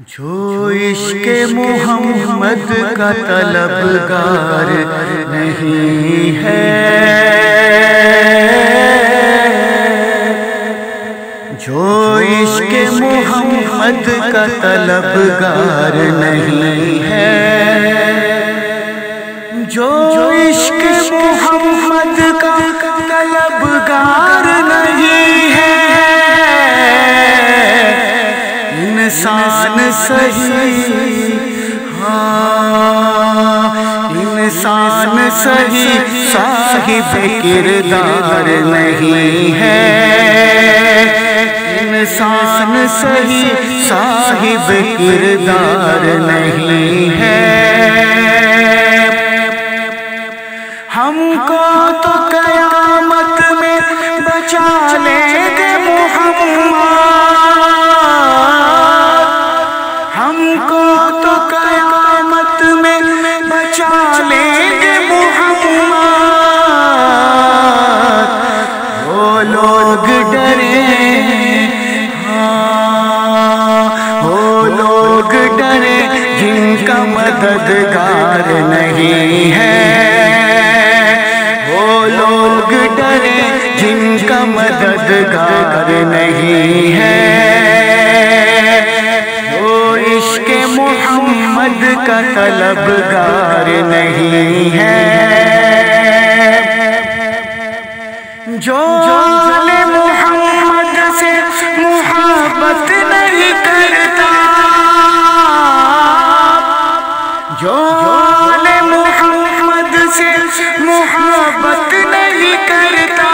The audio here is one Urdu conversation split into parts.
جو عشق محمد کا طلبگار نہیں ہے، جو عشق محمد کا طلبگار نہیں ہے، جو عشق محمد کا طلبگار نہیں ہے، انسان صحیح، انسان صحیح صاحب کردار نہیں ہے، انسان صحیح صاحب کردار نہیں ہے۔ ہم کو تو قیامت میں بچا لیں گے محمد، ہم کو تو قیامت میں بچا لیں گے محمد۔ وہ لوگ ڈرے، وہ لوگ ڈرے جن کا مددگار نہیں ہے، وہ لوگ ڈرے جن کا مددگار نہیں ہے، وہ عشق محمد کا طلبگار نہیں ہے، جو آل محمد سے محبت نہیں کرتا، جو آل محمد سے محبت نہیں کرتا،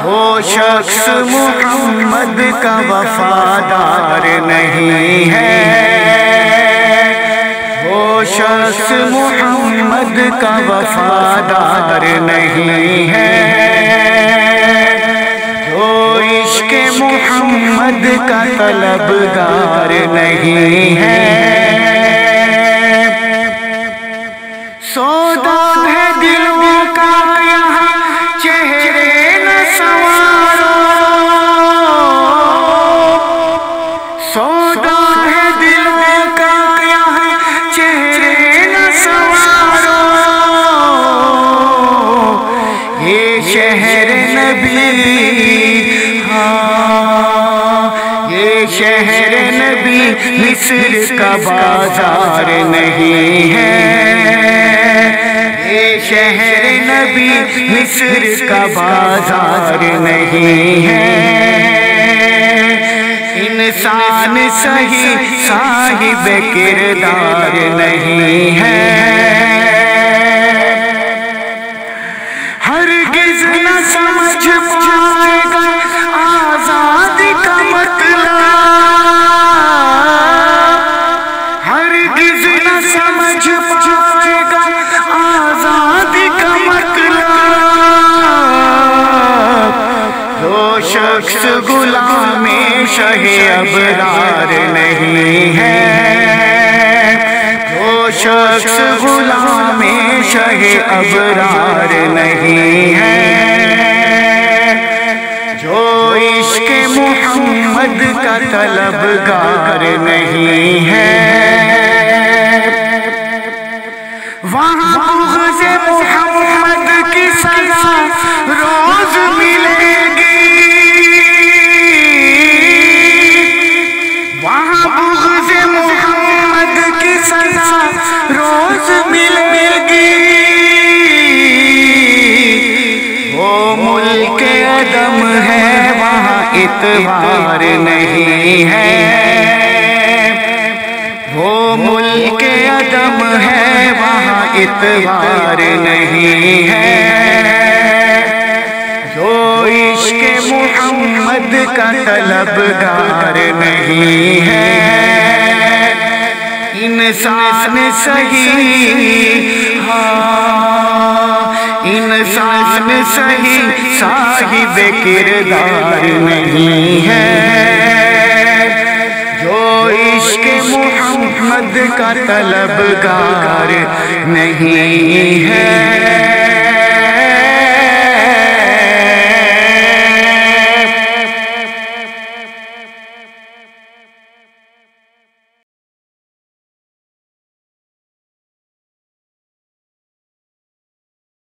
وہ شخص محمد کا وفادار نہیں ہے، وہ شخص محمد کا وفادار نہیں ہے، جو عشق محمد کا طلبگار نہیں ہے۔ سودا ہے دلوں کا یہاں چہرے نہ سنوارو، سودا ہے دلوں کا یہاں چہرے نہ سنوارو، یہ شہر نبی، یہ شہر نبی مصر کا بازار نہیں ہے، یہ شہر نبی مصر کا بازار نہیں ہے، انسان صحیح صاحب کردار نہیں ہے، ہرگز نہ سمجھ پائے گا آزادی کا مطلب، ہرگز نہ سمجھ پائے گا آزادی کا مطلب، جو شخص غلام شہ ابرار نہیں ہے، جو شخص غلام شہ ابرار نہیں ہے، جو عشق محمد کا طلبگار نہیں ہے، وہاں بغض محمد کی سزا روز ملے گی، وہاں بغض محمد کی سزا روز ملے گی، وہ ملک عدم ہے وہاں اعتبار نہیں ہے، وہ ملک عدم ہے وہاں اعتبار نہیں ہے، جو عشق محمد کا طلبگار نہیں ہے، انسان صحیح، انسان صحیح صاحب کردار نہیں ہے، جو عشق محمد کا طلبگار نہیں ہے۔